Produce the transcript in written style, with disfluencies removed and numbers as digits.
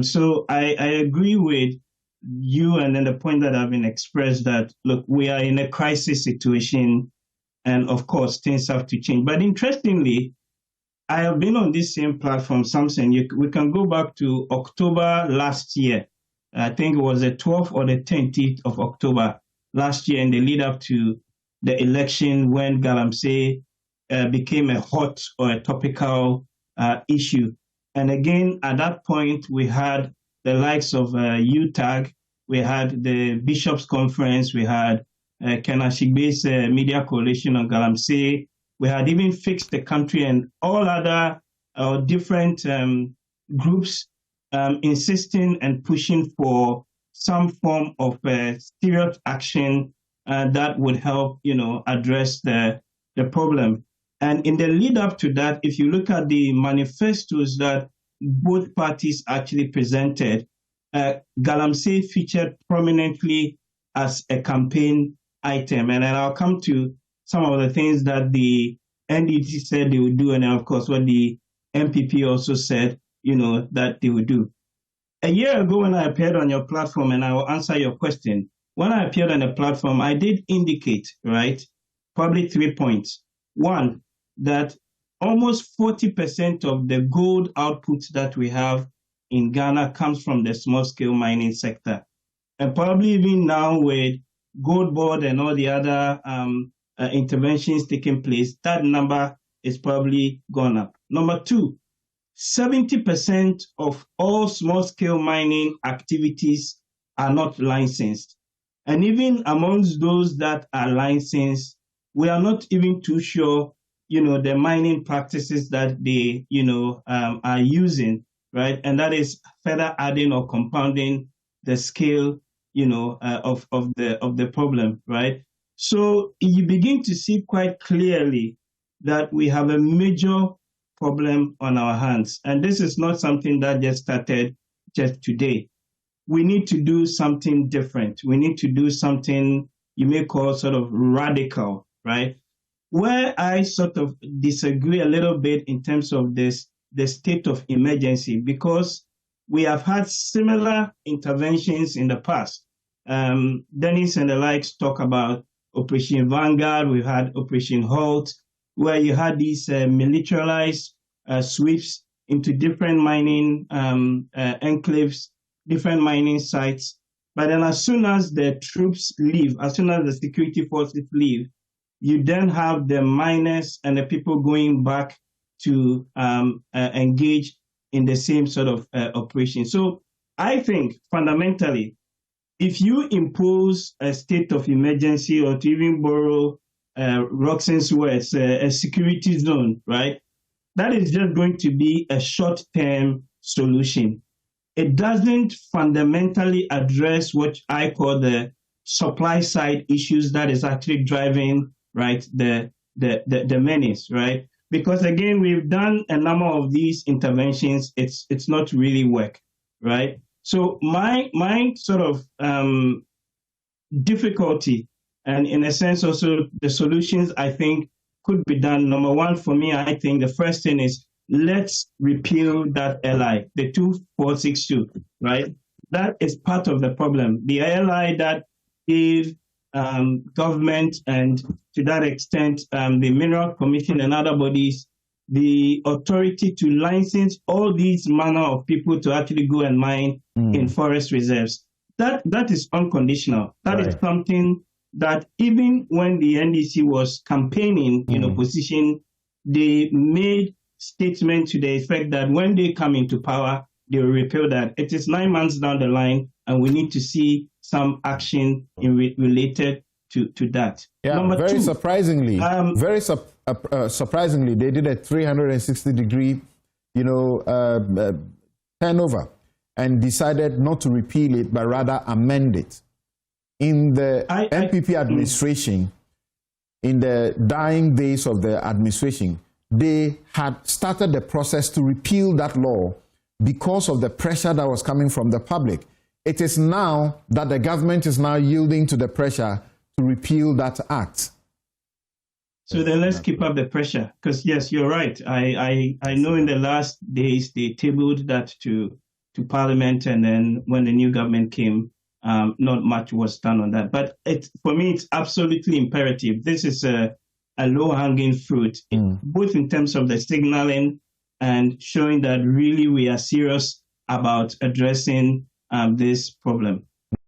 So I agree with you and then the point that have been expressed that, look, we are in a crisis situation and of course things have to change. But interestingly, I have been on this same platform, Samson. We can go back to October last year. I think it was the 12th or the 10th of October last year in the lead up to the election when Galamsey became a hot or a topical issue. And again, at that point, we had the likes of UTAG, we had the Bishops' Conference, we had Ken Ashigbe's Media Coalition on Galamsey. We had even Fixed the Country and all other different groups insisting and pushing for some form of serious action that would help, address the problem. And in the lead up to that, if you look at the manifestos that both parties actually presented, Galamsey featured prominently as a campaign item. And then I'll come to some of the things that the NDC said they would do, and then of course what the MPP also said, that they would do. A year ago when I appeared on your platform, and I will answer your question, when I appeared on the platform, I did indicate, right, probably 3 points. One, that almost 40% of the gold output that we have in Ghana comes from the small-scale mining sector. And probably even now with Gold Board and all the other interventions taking place, that number is probably gone up. Number two, 70% of all small-scale mining activities are not licensed. And even amongst those that are licensed, we are not even too sure, the mining practices that they, are using, right? And that is further adding or compounding the scale, of the problem, right? So you begin to see quite clearly that we have a major problem on our hands. And this is not something that just started just today. We need to do something different. We need to do something you may call sort of radical, right? Where I sort of disagree a little bit in terms of the state of emergency, because we have had similar interventions in the past. Dennis and the likes talk about Operation Vanguard. We've had Operation Halt, where you had these militarized sweeps into different mining enclaves, different mining sites. But then as soon as the troops leave, as soon as the security forces leave, you then have the miners and the people going back to engage in the same sort of operation. So I think fundamentally, if you impose a state of emergency, or to even borrow Roxanne's words, a security zone, right? That is just going to be a short-term solution. It doesn't fundamentally address what I call the supply side issues that is actually driving, right, the menace, right? Because again, we've done a number of these interventions. It's not really work, right? So my sort of difficulty, and in a sense also the solutions I think could be done. Number one, for me, I think the first thing is let's repeal that LI, the 2462, right? That is part of the problem. The LI that gave government and to that extent the Mineral Commission and other bodies the authority to license all these manner of people to actually go and mine in forest reserves. That is unconditional. That is something that even when the NDC was campaigning in opposition, they made statements to the effect that when they come into power, they will repeal that. It is 9 months down the line, and we need to see some action related to that. Yeah, Number very two, surprisingly, surprisingly, they did a 360-degree, turnover, and decided not to repeal it, but rather amend it. In the MPP administration, in the dying days of the administration, they had started the process to repeal that law because of the pressure that was coming from the public. It is now that the government is now yielding to the pressure to repeal that act. So then let's keep up the pressure, because yes, you're right. I know in the last days they tabled that to to Parliament, and then when the new government came, not much was done on that. But for me, it's absolutely imperative. This is a low-hanging fruit, both in terms of the signaling and showing that really we are serious about addressing this problem.